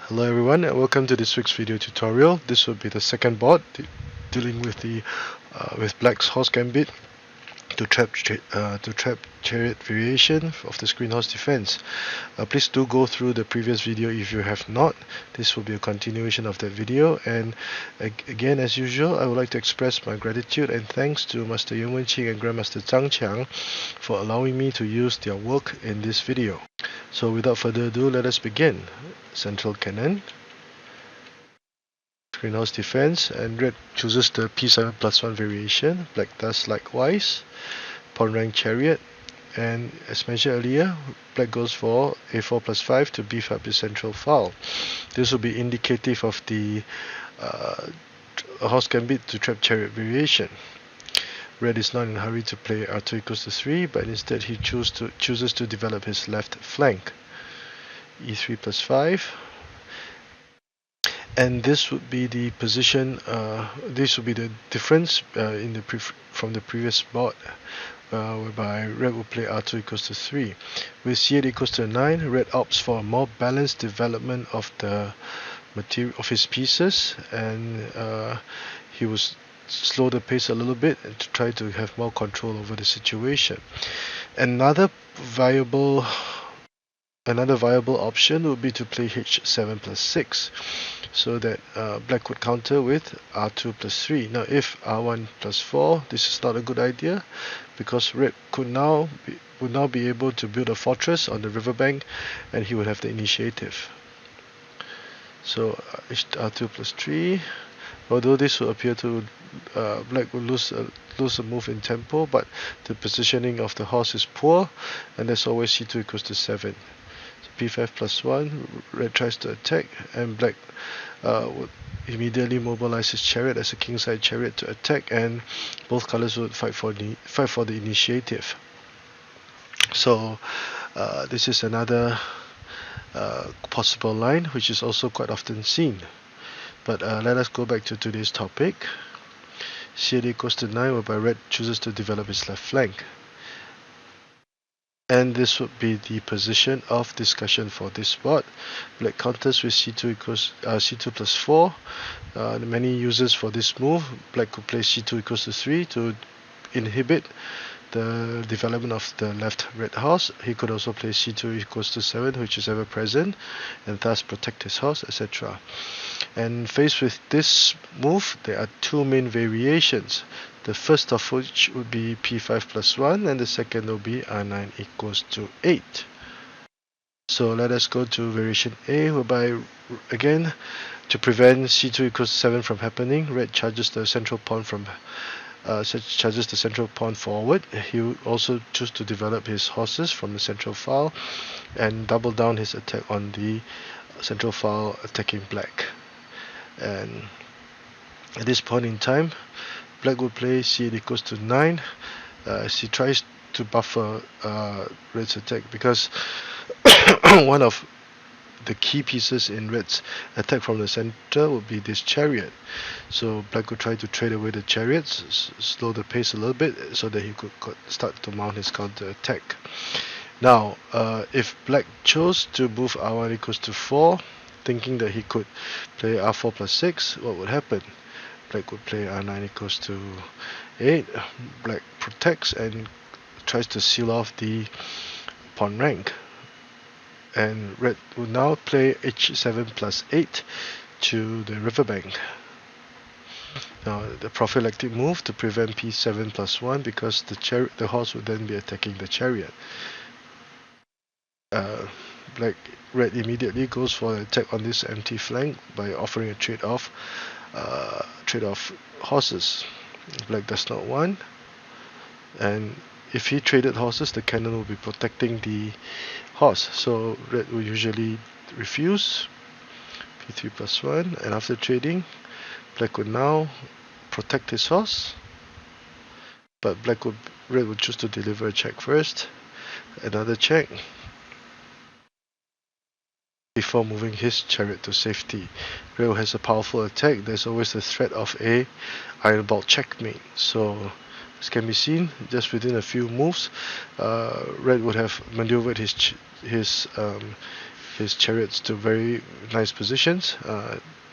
Hello everyone and welcome to this week's video tutorial. This will be the second board dealing with the with Black's Horse Gambit to trap Chariot Variation of the Screen Horse Defense. Please do go through the previous video if you have not. This will be a continuation of that video, and again, as usual, I would like to express my gratitude and thanks to Master Wenqing and Grandmaster Zhang for allowing me to use their work in this video. So without further ado, let us begin. Central cannon, Screen Horse Defense, and red chooses the P7+1 variation. Black does likewise. Pawn rank Chariot, and as mentioned earlier, Black goes for A4+5 to beef up his central file. This will be indicative of the Horse Gambit to trap Chariot Variation. Red is not in a hurry to play R2 equals to 3, but instead he chooses to develop his left flank. E3+5, and this would be the position. This would be the difference from the previous board, whereby red will play R2 equals to 3. With C8 equals to 9, red opts for a more balanced development of the material of his pieces, and he will slow the pace a little bit and to try to have more control over the situation. Another viable option would be to play H7+6, so that Black would counter with R2+3. Now if R1+4, this is not a good idea, because red would now be able to build a fortress on the riverbank, and he would have the initiative. So R2+3, although this will appear to Black will lose a move in tempo, but the positioning of the horse is poor, and there's always C2 equals to 7. P5+1, red tries to attack, and Black would immediately mobilize his chariot as a kingside chariot to attack, and both colors would fight for the initiative. So this is another possible line which is also quite often seen. But let us go back to today's topic. C8 equals to 9, whereby red chooses to develop his left flank. And this would be the position of discussion for this board. Black counters with C2+4. Many uses for this move. Black could play C2 equals to 3 to inhibit the development of the left red horse. He could also play C2 equals to 7, which is ever present, and thus protect his horse, etc. And faced with this move, there are two main variations. The first of which would be P5+1, and the second will be R9 equals to 8. So let us go to variation A, whereby again, to prevent C2 equals 7 from happening, red charges the central pawn forward. He will also choose to develop his horses from the central file and double down his attack on the central file, attacking Black. And at this point in time, Black will play C8 equals to 9 as he tries to buffer red's attack, because one of the key pieces in red's attack from the center would be this chariot. So Black would try to trade away the chariots, slow the pace a little bit, so that he could start to mount his counter attack. Now if Black chose to move R1 equals to 4, thinking that he could play R4+6, what would happen? Black would play R9 equals to 8. Black protects and tries to seal off the pawn rank, and red will now play H7+8 to the riverbank. Now the prophylactic move to prevent P7+1, because the horse would then be attacking the chariot. Red immediately goes for an attack on this empty flank by offering a trade-off horses. Black does not want, and if he traded horses, the cannon will be protecting the horse, so red will usually refuse. P3+1, and after trading, Black would now protect his horse, but red would choose to deliver a check first, another check, before moving his chariot to safety. Red has a powerful attack. There's always the threat of a iron ball checkmate. So as can be seen, just within a few moves, red would have maneuvered his his chariots to very nice positions.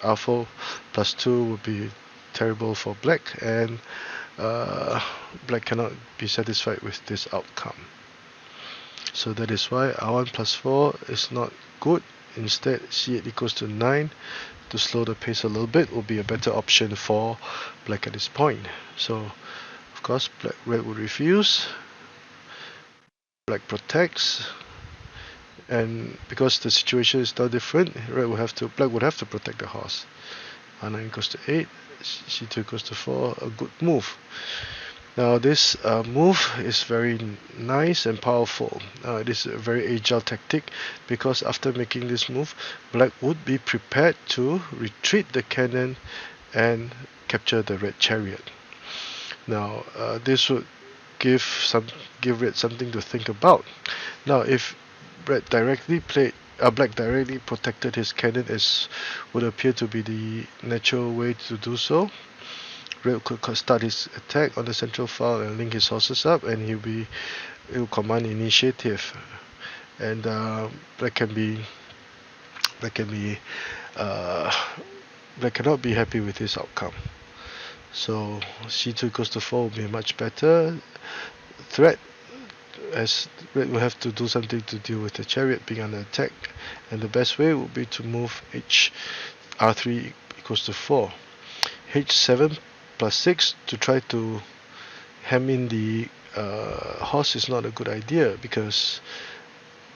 R4 plus 2 would be terrible for black, and black cannot be satisfied with this outcome. So that is why R1 plus 4 is not good. Instead, C8 equals to 9 to slow the pace a little bit will be a better option for black at this point. So of course red would refuse, black protects, and because the situation is now different, black would have to protect the horse. R9 equals to 8, C2 equals to 4, a good move. Now this move is very nice and powerful. It is a very agile tactic, because after making this move, black would be prepared to retreat the cannon and capture the red chariot. Now this would give red something to think about. Now if black directly protected his cannon, as would appear to be the natural way to do so, red could start his attack on the central file and link his horses up, and he will command initiative, and black cannot be happy with this outcome. So C2 equals to 4 will be a much better threat, as red will have to do something to deal with the chariot being under attack, and the best way would be to move R3 equals to 4. H7 plus 6 to try to hem in the horse is not a good idea, because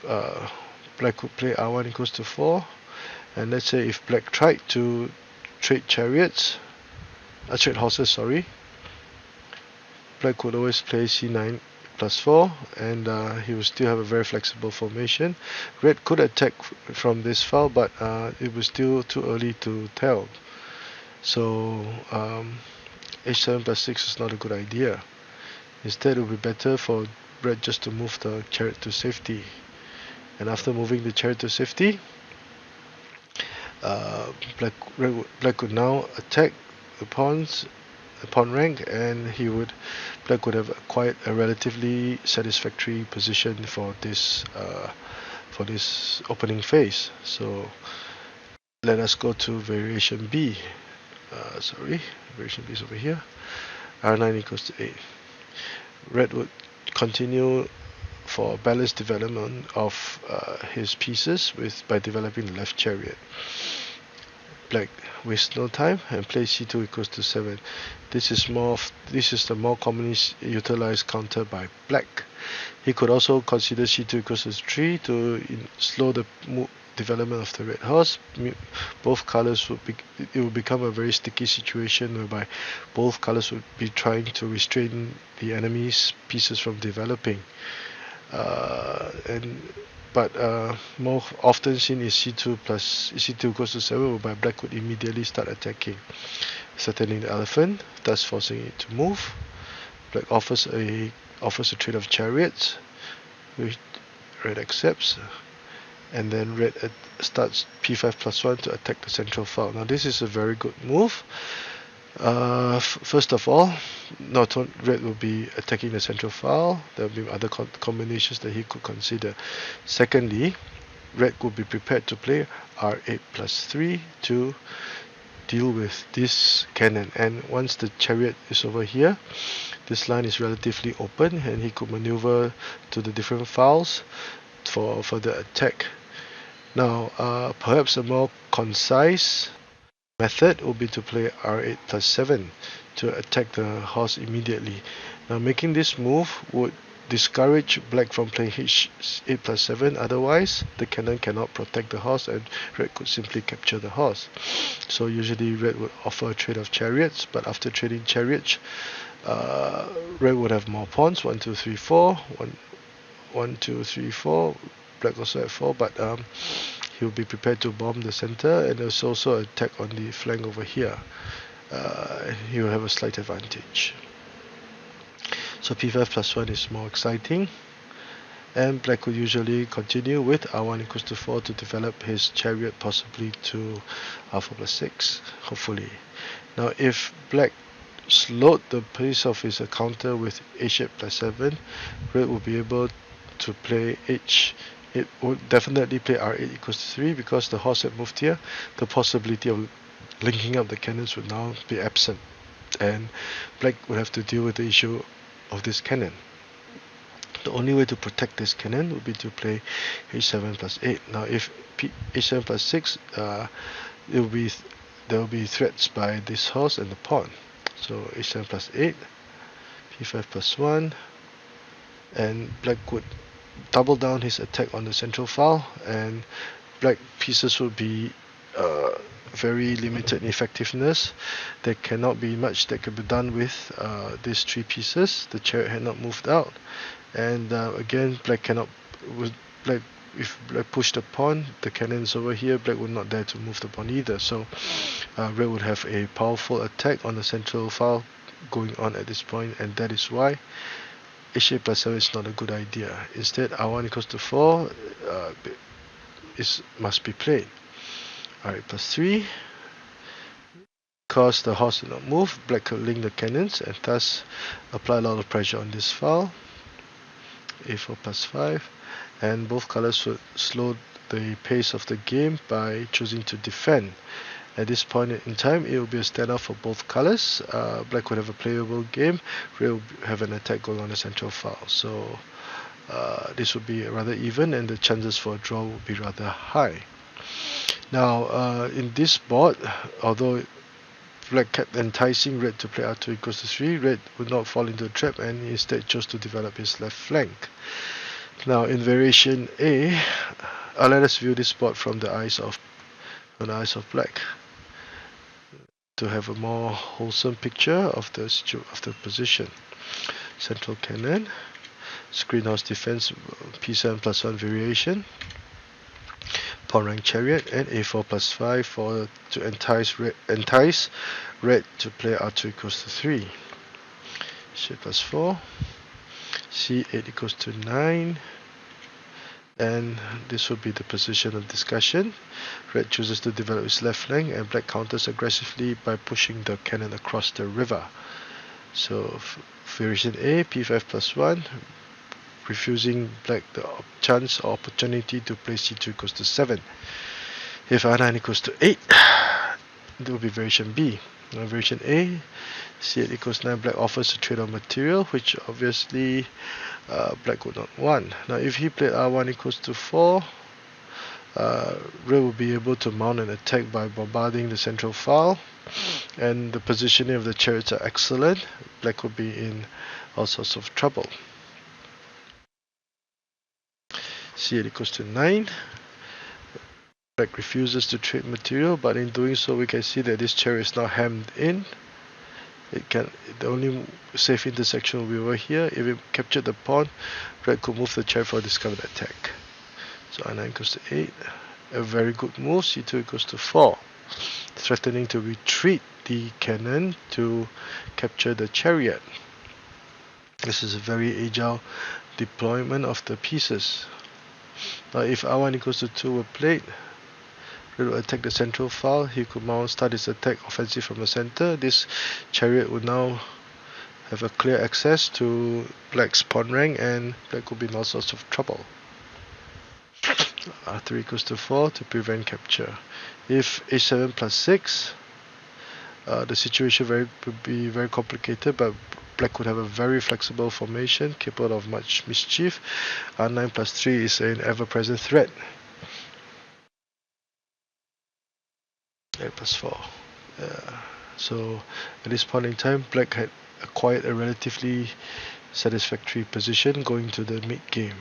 black could play R1 equals to 4, and let's say if black tried to trade horses, black could always play C9 plus 4, and he will still have a very flexible formation. Red could attack from this file, but it was still too early to tell. So H7 plus 6 is not a good idea. Instead, it would be better for red just to move the chariot to safety. And after moving the chariot to safety, black could now attack the pawns, the pawn rank, and black would have acquired a relatively satisfactory position for this opening phase. So let us go to variation B. Variation B is over here. R9 equals to 8. Red would continue for balanced development of his pieces by developing the left chariot. Black wastes no time and plays C2 equals to 7. This is the more commonly utilized counter by black. He could also consider C2 equals to 3 to slow the development of the red horse. Both colors it will become a very sticky situation, whereby both colors would be trying to restrain the enemy's pieces from developing. But more often seen is C2 equals to 7, whereby black would immediately start attacking, threatening the elephant, thus forcing it to move. Black offers a trade of chariots, which red accepts, and then red starts P5 plus 1 to attack the central file. Now this is a very good move. First of all, red will be attacking the central file. There will be other combinations that he could consider. Secondly, red would be prepared to play R8 plus 3 to deal with this cannon, and once the chariot is over here, this line is relatively open, and he could maneuver to the different files for the attack. Now perhaps a more concise method will be to play R8 plus 7 to attack the horse immediately. Now making this move would discourage black from playing H8 plus 7, otherwise the cannon cannot protect the horse and red could simply capture the horse. So usually red would offer a trade of chariots, but after trading chariots, red would have more pawns, 1, 2, 3, 4, 1, 2, 3, 4, black also at 4, but he will be prepared to bomb the center, and there's also an attack on the flank over here. He will have a slight advantage. So P5 plus 1 is more exciting, and black will usually continue with R1 equals to 4 to develop his chariot, possibly to R4 plus 6, hopefully. Now if black slowed the pace of his counter with H8 plus 7, red will be able to play H8 it would definitely play r8 equals to 3 because the horse had moved here. The possibility of linking up the cannons would now be absent, and black would have to deal with the issue of this cannon. The only way to protect this cannon would be to play h7 plus 8. Now if h7 plus 6, there will be threats by this horse and the pawn. So h7 plus 8, p5 plus 1, and black would double down his attack on the central file, and black pieces would be very limited in effectiveness. There cannot be much that can be done with these 3 pieces. The chariot had not moved out, and again black cannot, if black pushed the pawn, the cannons over here, black would not dare to move the pawn either. So red would have a powerful attack on the central file going on at this point, and that is why h8 plus 7 is not a good idea. Instead, r1 equals to 4 must be played. r8 plus 3, because the horse did not move, black could link the cannons and thus apply a lot of pressure on this file. a4 plus 5, and both colors would slow the pace of the game by choosing to defend. At this point in time, it will be a standoff for both colors. Black would have a playable game, red will have an attack going on the central file. So this would be rather even, and the chances for a draw would be rather high. Now in this board, although black kept enticing red to play r2 equals to 3, red would not fall into a trap and instead chose to develop his left flank. Now in variation A, let us view this board from the eyes of black to have a more wholesome picture of the position. Central cannon, screen house defense, p7 plus 1 variation, pawn rank chariot, and a4 plus 5 to entice red to play r2 equals to 3. c plus 4, c8 equals to 9, and this will be the position of discussion. Red chooses to develop his left flank, and black counters aggressively by pushing the cannon across the river. So variation A, p5 plus 1, refusing black the chance or opportunity to play c2 equals to 7. If r9 equals to 8, it will be variation B. Now variation A, c8 equals 9, black offers a trade of material, which obviously black would not want. Now if he played r1 equals to 4, red will be able to mount an attack by bombarding the central file, and the positioning of the chariots are excellent. Black will be in all sorts of trouble. c8 equals to 9. Black refuses to trade material, but in doing so we can see that this chariot is now hemmed in. The only safe intersection will be over here. If it captured the pawn, red could move the chariot for a discovered attack. So r9 equals to 8. A very good move. c2 equals to 4. Threatening to retreat the cannon to capture the chariot. This is a very agile deployment of the pieces. Now if r1 equals to 2 were played, red will attack the central file. He could start his attack offensive from the center. This chariot would now have a clear access to black's pawn rank, and black would be in all sorts of trouble. r3 equals to 4 to prevent capture. If h7 plus 6, the situation would be very complicated, but black would have a very flexible formation capable of much mischief. r9 plus 3 is an ever-present threat. 8 plus 4. So at this point in time, black had acquired a relatively satisfactory position going to the mid game.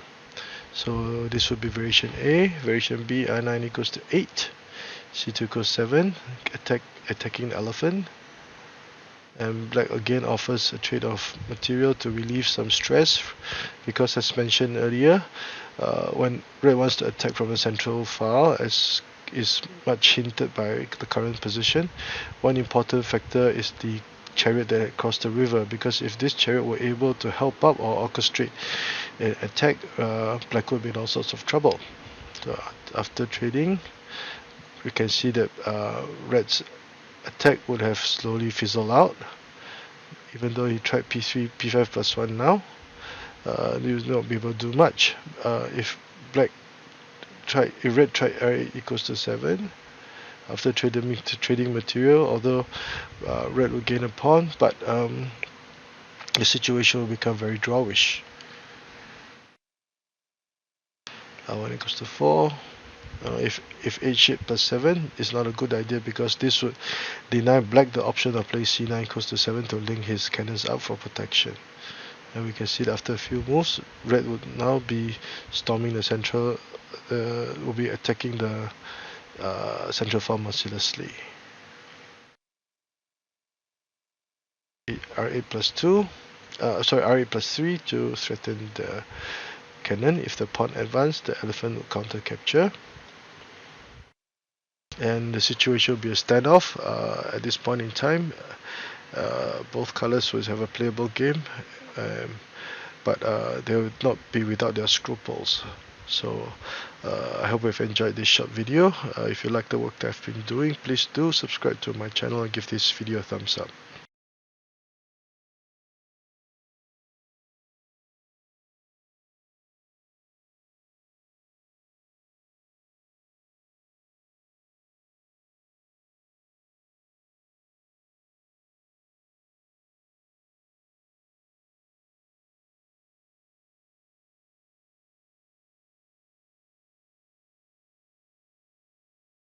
So this would be variation A. Variation B, r9 equals to 8, c2 equals 7, attacking the elephant. And black again offers a trade of material to relieve some stress, because as mentioned earlier, when red wants to attack from the central file, as is much hinted by the current position, one important factor is the chariot that had crossed the river, because if this chariot were able to help up or orchestrate an attack, black would be in all sorts of trouble. So after trading, we can see that red's attack would have slowly fizzled out. Even though he tried p3, p5 plus 1 now, he would not be able to do much. If black red tried r8 equals to 7 after trading material, although red will gain a pawn, but the situation will become very drawish. One equals to 4. If h8 plus 7 is not a good idea, because this would deny black the option of playing c9 equals to 7 to link his cannons up for protection. And we can see that after a few moves, red would now be storming the central, will be attacking the central file mercilessly. r8 plus 2, r8 plus 3 to threaten the cannon. If the pawn advanced, the elephant will counter capture. And the situation will be a standoff. At this point in time, both colors will have a playable game, but they will not be without their scruples. So I hope you've enjoyed this short video. If you like the work that I've been doing, please do subscribe to my channel and give this video a thumbs up.